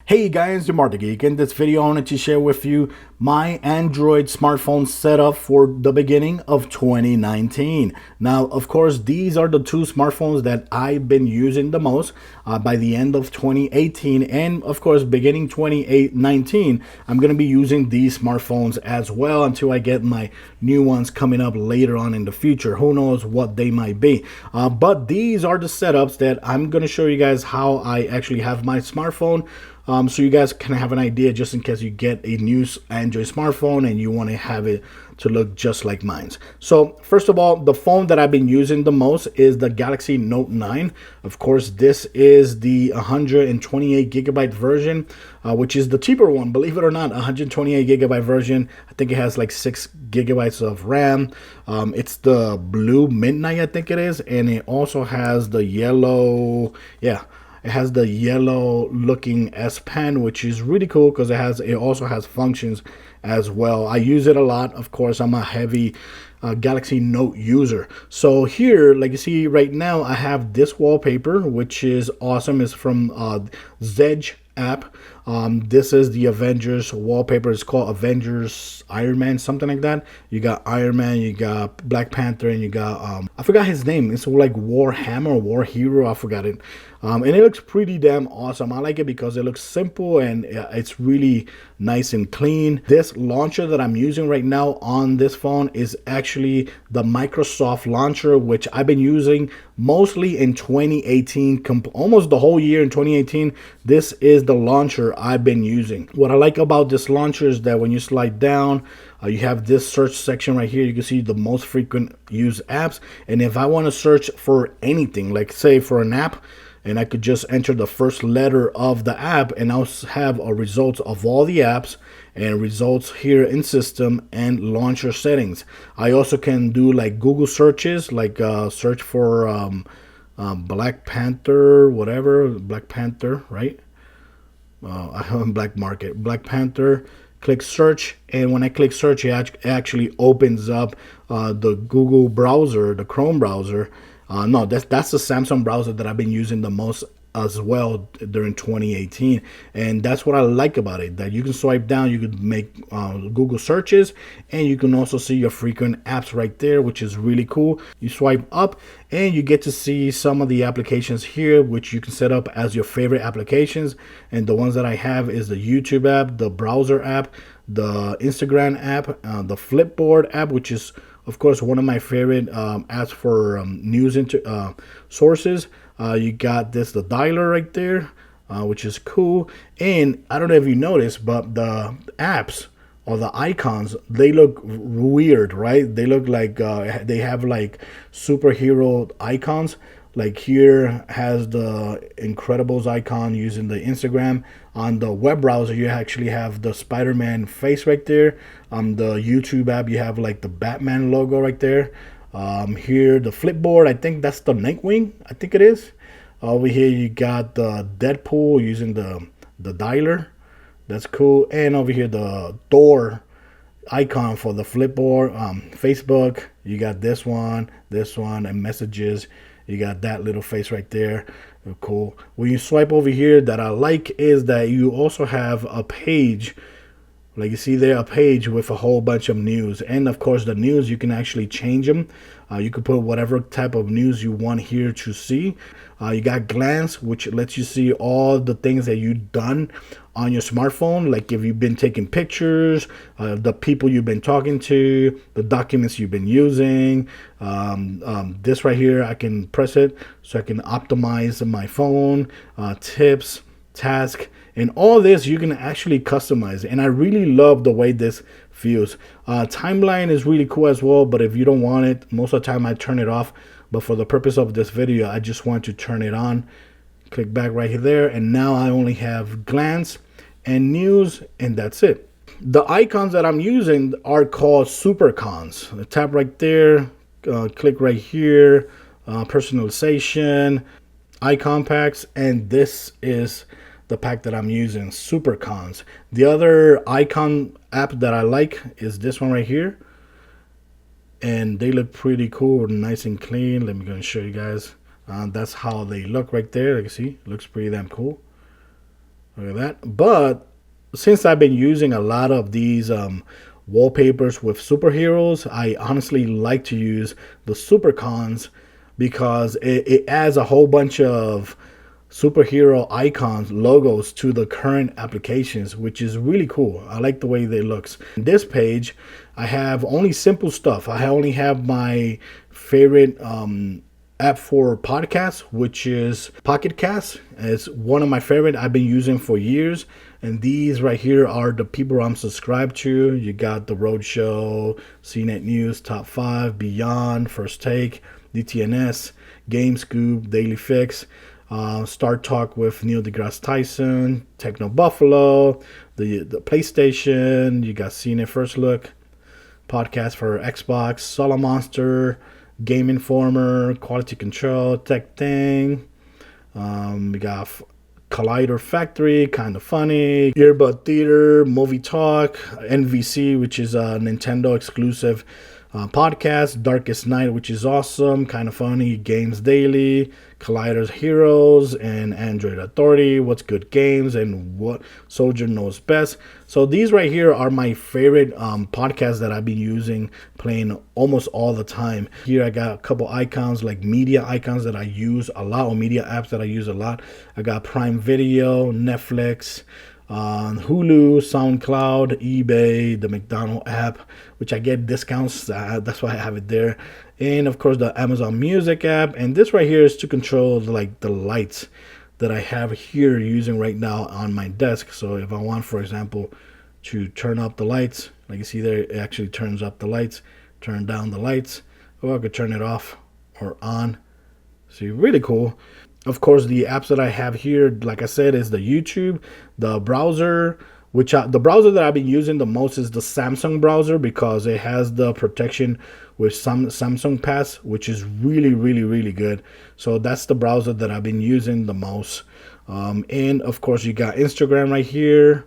Hey guys, I'm Mark the Geek. In this video, I wanted to share with you my Android smartphone setup for the beginning of 2019. Now, of course, these are the two smartphones that I've been using the most by the end of 2018. And of course, beginning 2019, I'm going to be using these smartphones as well until I get my new ones coming up later on in the future. Who knows what they might be. But these are the setups that I'm going to show you guys how I actually have my smartphone. So you guys can have an idea just in case you get a new Android smartphone and you want to have it to look just like mine. So first of all, the phone that I've been using the most is the Galaxy Note 9. Of course, this is the 128 gigabyte version, which is the cheaper one. Believe it or not, 128 gigabyte version. I think it has like 6 gigabytes of RAM. It's the blue midnight, I think it is, and it also has the yellow. Yeah. It has the yellow looking S Pen, which is really cool because it also has functions as well. I use it a lot. Of course, I'm a heavy Galaxy Note user. So here, like you see right now, I have this wallpaper, which is awesome. It's from Zedge app. This is the Avengers wallpaper. It's called Avengers Iron Man, something like that. You got Iron Man, you got Black Panther, and you got I forgot his name. It's like Warhammer, War Hero. I forgot it. And it looks pretty damn awesome. I like it because it looks simple and it's really nice and clean. This launcher that I'm using right now on this phone is actually the Microsoft launcher, which I've been using mostly in 2018, almost the whole year in 2018. This is the launcher I've been using. What I like about this launcher is that when you slide down, you have this search section right here. You can see the most frequent used apps. And if I want to search for anything, like say for an app, and I could just enter the first letter of the app and I'll have a results of all the apps and results here in system and launcher settings. I also can do like Google searches, like search for Black Panther, whatever, Black Panther, right? I have Black Market, Black Panther. Click search, and when I click search, it actually opens up the Google browser, the Chrome browser. No, that's the Samsung browser that I've been using the most as well during 2018, and that's what I like about it, that you can swipe down, you can make Google searches, and you can also see your frequent apps right there, which is really cool. You swipe up and you get to see some of the applications here, which you can set up as your favorite applications. And the ones that I have is the YouTube app, the browser app, the Instagram app, the Flipboard app, which is of course one of my favorite apps for news sources. You got the dialer right there, which is cool. And I don't know if you noticed, but the apps or the icons, they look weird, right? They look like they have like superhero icons. Like here has the Incredibles icon using the Instagram. On the web browser, you actually have the Spider-Man face right there. On the YouTube app, you have like the Batman logo right there. Here, the Flipboard, I think that's the Nightwing. I think it is. Over here, you got the Deadpool using the dialer. That's cool. And over here, the door icon for the Flipboard. Facebook, you got this one, and messages. You got that little face right there. Cool. When you swipe over here, that I like is that you also have a page. Like you see there, a page with a whole bunch of news. And of course, the news, you can actually change them. You can put whatever type of news you want here to see. You got Glance, which lets you see all the things that you've done on your smartphone. Like if you've been taking pictures, the people you've been talking to, the documents you've been using. This right here, I can press it so I can optimize my phone, tips, task, and all this you can actually customize. And I really love the way this feels. Timeline is really cool as well, but if you don't want it, most of the time I turn it off. But for the purpose of this video, I just want to turn it on. Click back right there, and now I only have Glance and News, and that's it. The icons that I'm using are called Supercons. Tap right there, click right here, personalization, icon packs, and this is the pack that I'm using, Supercons. The other icon app that I like is this one right here. And they look pretty cool, nice and clean. Let me go and show you guys. That's how they look right there. Like you see, looks pretty damn cool. Look at that. But since I've been using a lot of these wallpapers with superheroes, I honestly like to use the supercons because it adds a whole bunch of superhero icons, logos to the current applications, which is really cool. I like the way they looks. This page, I have only simple stuff. I only have my favorite app for podcasts, which is Pocket Cast. It's one of my favorite. I've been using for years. And these right here are the people I'm subscribed to. You got The Roadshow, CNET News, Top 5, Beyond, First Take, DTNS, Game Scoop, Daily Fix, Start Talk with Neil deGrasse Tyson, Techno Buffalo, the PlayStation. You got CNET First Look, podcast for Xbox, Solo Monster, Game Informer, Quality Control, Tech Thing. We got Collider Factory, kind of funny, Earbud Theater, Movie Talk, NVC, which is a Nintendo exclusive podcast, Darkest Night, which is awesome, kind of funny, Games Daily, Collider's Heroes, and Android Authority, What's Good Games, and What Soldier Knows Best. So these right here are my favorite podcasts that I've been using, playing almost all the time. Here I got a couple icons, like media icons that I use a lot, or media apps that I use a lot. I got Prime Video, Netflix, Hulu, SoundCloud, eBay, the McDonald's app, which I get discounts. That's why I have it there. And of course the Amazon Music app. And this right here is to control like the lights that I have here using right now on my desk. So if I want, for example, to turn up the lights, like you see there, it actually turns up the lights, turn down the lights, or I could turn it off or on. See, really cool. Of course, the apps that I have here, like I said, is the YouTube, the browser, the browser that I've been using the most is the Samsung browser because it has the protection with some Samsung Pass, which is really, really, really good. So that's the browser that I've been using the most. And of course, you got Instagram right here.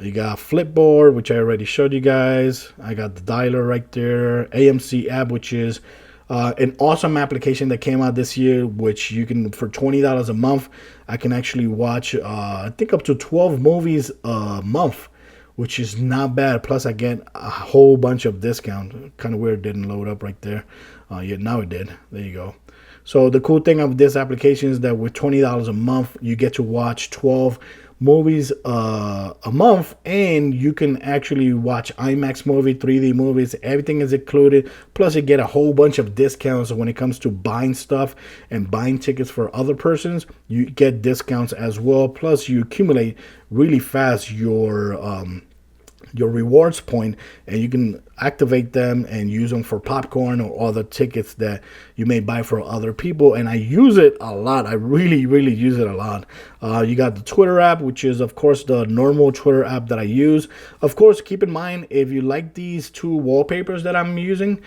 You got Flipboard, which I already showed you guys. I got the dialer right there. AMC App, which is an awesome application that came out this year, which you can, for $20 a month, I can actually watch, I think up to 12 movies a month, which is not bad. Plus I get a whole bunch of discount. Kind of weird, didn't load up right there. Yeah, now it did. There you go. So the cool thing of this application is that with $20 a month, you get to watch 12 movies a month, and you can actually watch IMAX movie, 3D movies. Everything is included. Plus you get a whole bunch of discounts when it comes to buying stuff and buying tickets for other persons. You get discounts as well. Plus you accumulate really fast your rewards point, and you can activate them and use them for popcorn or other tickets that you may buy for other people. And I use it a lot. I really, really use it a lot. You got the Twitter app, which is of course the normal Twitter app that I use. Of course, keep in mind, if you like these two wallpapers that I'm using,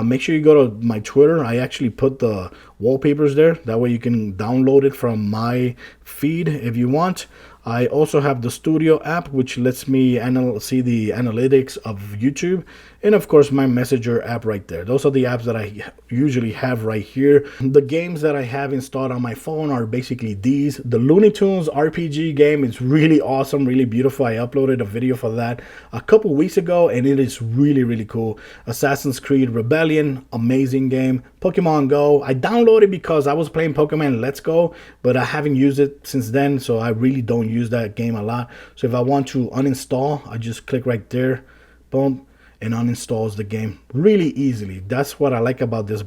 make sure you go to my Twitter. I actually put the wallpapers there. That way you can download it from my feed if you want. I also have the Studio app, which lets me see the analytics of YouTube. And of course, my Messenger app right there. Those are the apps that I usually have right here. The games that I have installed on my phone are basically these. The Looney Tunes RPG game is really awesome, really beautiful. I uploaded a video for that a couple weeks ago, and it is really, really cool. Assassin's Creed Rebellion, amazing game. Pokemon Go, I downloaded because I was playing Pokemon Let's Go, but I haven't used it since then, so I really don't use that game a lot. So if I want to uninstall, I just click right there, boom, and uninstalls the game really easily. That's what I like about this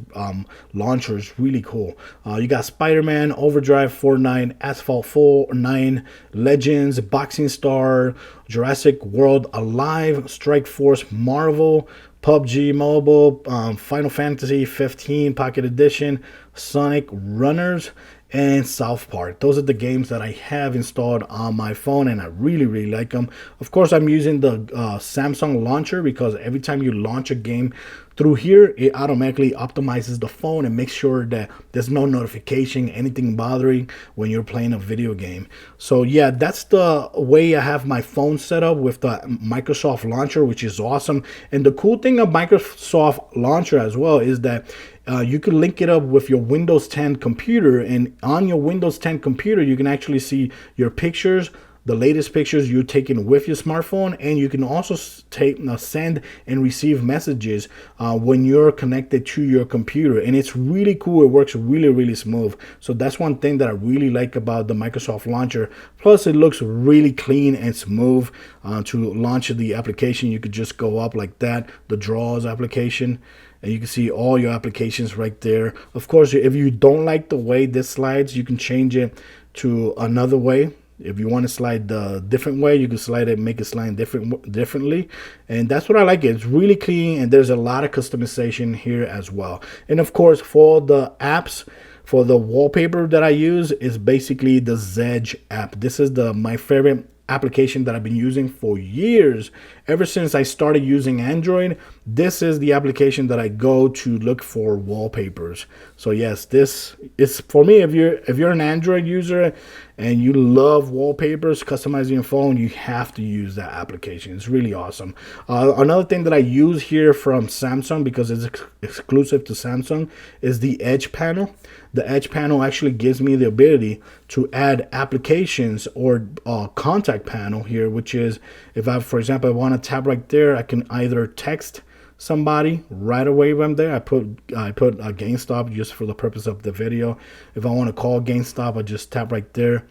launcher. It's really cool. You got Spider-Man, Overdrive, Fortnite, Asphalt 4, 9, Legends, Boxing Star, Jurassic World Alive, Strike Force, Marvel, PUBG Mobile, Final Fantasy 15 Pocket Edition, Sonic Runners, and South Park. Those are the games that I have installed on my phone, and I really, really like them. Of course, I'm using the Samsung launcher because every time you launch a game through here, it automatically optimizes the phone and makes sure that there's no notification, anything bothering when you're playing a video game. So yeah, that's the way I have my phone set up with the Microsoft launcher, which is awesome. And the cool thing of Microsoft launcher as well is that you can link it up with your Windows 10 computer, and on your Windows 10 computer you can actually see your pictures, the latest pictures you're taking with your smartphone, and you can also send and receive messages when you're connected to your computer. And it's really cool. It works really smooth. So that's one thing that I really like about the Microsoft launcher. Plus it looks really clean and smooth. To launch the application, you could just go up like that, the Draws application, and you can see all your applications right there. Of course, if you don't like the way this slides, you can change it to another way. If you want to slide the different way, you can slide it, make it slide differently. And that's what I like. It's really clean, and there's a lot of customization here as well. And of course, for the apps, for the wallpaper that I use is basically the Zedge app. This is my favorite application that I've been using for years. Ever since I started using Android, this is the application that I go to look for wallpapers. So yes, this is for me. If you're an Android user and you love wallpapers, customizing your phone, you have to use that application. It's really awesome. Another thing that I use here from Samsung, because it's exclusive to Samsung, is the Edge panel. The Edge panel actually gives me the ability to add applications or contact panel here, which is if I, for example, I want to tap right there, I can either text somebody right away when I'm there. I put a GameStop just for the purpose of the video. If I want to call GameStop, I just tap right there.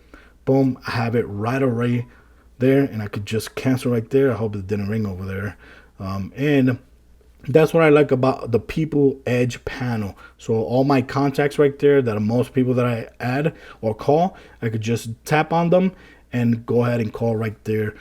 Boom, I have it right away there, and I could just cancel right there. I hope it didn't ring over there. And that's what I like about the People Edge panel. So all my contacts right there, that are most people that I add or call, I could just tap on them and go ahead and call right there.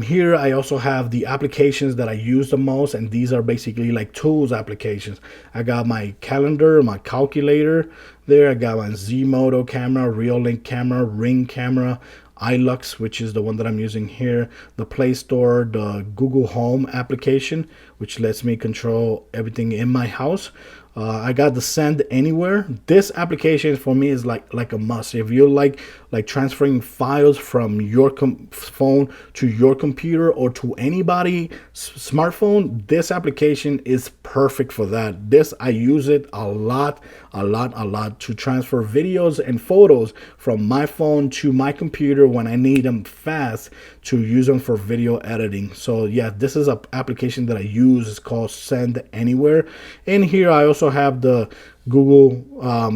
Here I also have the applications that I use the most, and these are basically like tools applications. I got my calendar, my calculator there. I got my Z-Moto camera, Reolink camera, Ring camera, iLux, which is the one that I'm using here, the Play Store, the Google Home application, which lets me control everything in my house. I got the Send Anywhere. This application for me is like a must. If you like transferring files from your phone to your computer or to anybody's smartphone, this application is perfect for that. I use it a lot to transfer videos and photos from my phone to my computer when I need them fast to use them for video editing. So yeah, this is an application that I use. It's called Send Anywhere. And here I also have the Google,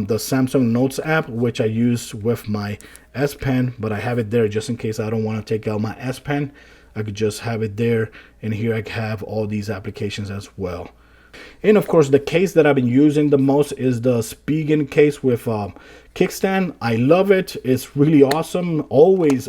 the Samsung Notes app, which I use with my S Pen, but I have it there just in case I don't want to take out my S Pen. I could just have it there, and here I have all these applications as well. And of course, the case that I've been using the most is the Spigen case with kickstand. I love it. It's really awesome. Always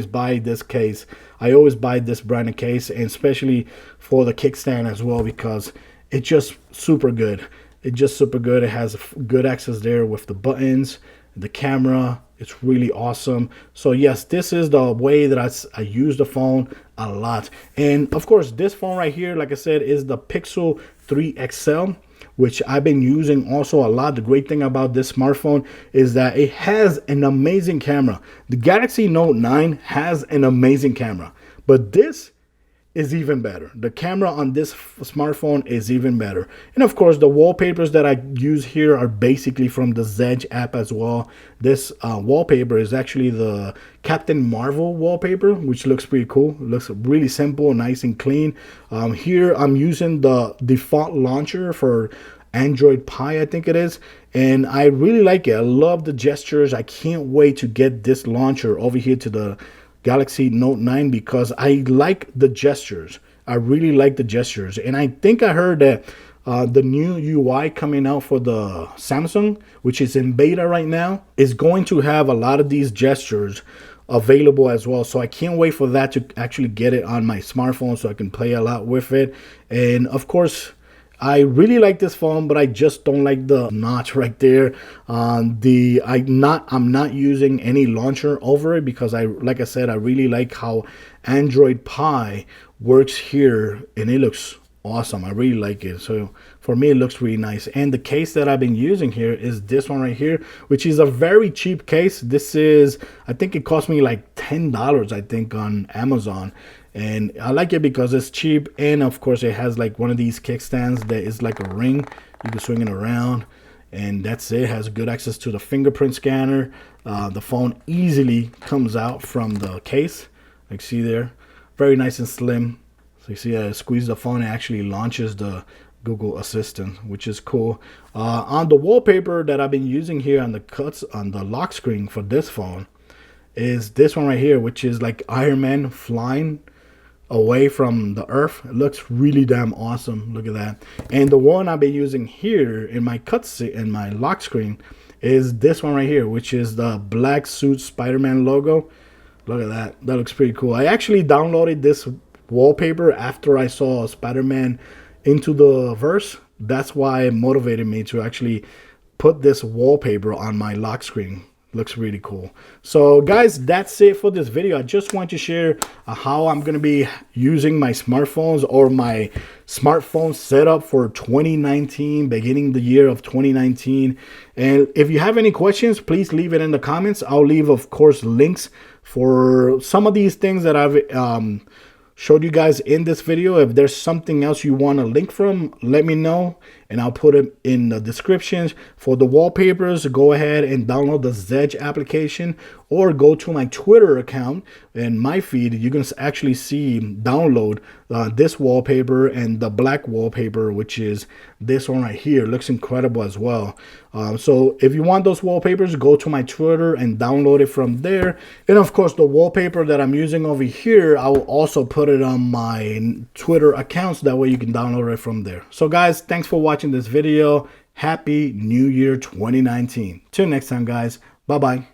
buy this case. I always buy this brand of case, and especially for the kickstand as well, because it's just super good. It's just super good. It has good access there with the buttons, the camera. It's really awesome. So yes, this is the way that I use the phone a lot. And of course, this phone right here, like I said, is the Pixel 3 XL, which I've been using also a lot. The great thing about this smartphone is that it has an amazing camera. The Galaxy Note 9 has an amazing camera, but this is even better. The camera on this smartphone is even better. And of course, the wallpapers that I use here are basically from the Zedge app as well. This wallpaper is actually the Captain Marvel wallpaper, which looks pretty cool. It looks really simple, nice and clean. Here I'm using the default launcher for Android Pie, I think it is, and I really like it. I love the gestures. I can't wait to get this launcher over here to the Galaxy Note 9 because I like the gestures. I really like the gestures. And I think I heard that the new UI coming out for the Samsung, which is in beta right now, is going to have a lot of these gestures available as well. So I can't wait for that to actually get it on my smartphone so I can play a lot with it. And of course, I really like this phone, but I just don't like the notch right there. I'm not using any launcher over it because like I said, I really like how Android Pie works here, and it looks awesome. I really like it. So for me, it looks really nice. And the case that I've been using here is this one right here, which is a very cheap case. This is, I think it cost me like $10, I think, on Amazon. And I like it because it's cheap, and of course it has like one of these kickstands that is like a ring. You can swing it around, and that's it. Has good access to the fingerprint scanner. The phone easily comes out from the case, like see there, very nice and slim. So you see I squeeze the phone, it actually launches the Google Assistant, which is cool. On the wallpaper that I've been using here on the cuts on the lock screen for this phone is this one right here, which is like Iron Man flying away from the earth. It looks really damn awesome. Look at that. And the one I've been using here in my in my lock screen is this one right here, which is the black suit Spider-Man logo. Look at that. That looks pretty cool. I actually downloaded this wallpaper after I saw Spider-Man Into the Verse. That's why it motivated me to actually put this wallpaper on my lock screen. Looks really cool. So guys, that's it for this video. I just want to share how I'm going to be using my smartphones or my smartphone setup for 2019, beginning the year of 2019. And if you have any questions, please leave it in the comments. I'll leave, of course, links for some of these things that I've showed you guys in this video. If there's something else you want a link from, let me know and I'll put it in the descriptions. For the wallpapers, go ahead and download the Zedge application or go to my Twitter account. In my feed, you can actually see download this wallpaper and the black wallpaper, which is this one right here. Looks incredible as well. So if you want those wallpapers, go to my Twitter and download it from there. And of course, the wallpaper that I'm using over here, I will also put it on my Twitter accounts. That way you can download it from there. So guys, thanks for watching this video. Happy New Year 2019. Till next time, guys. Bye-bye.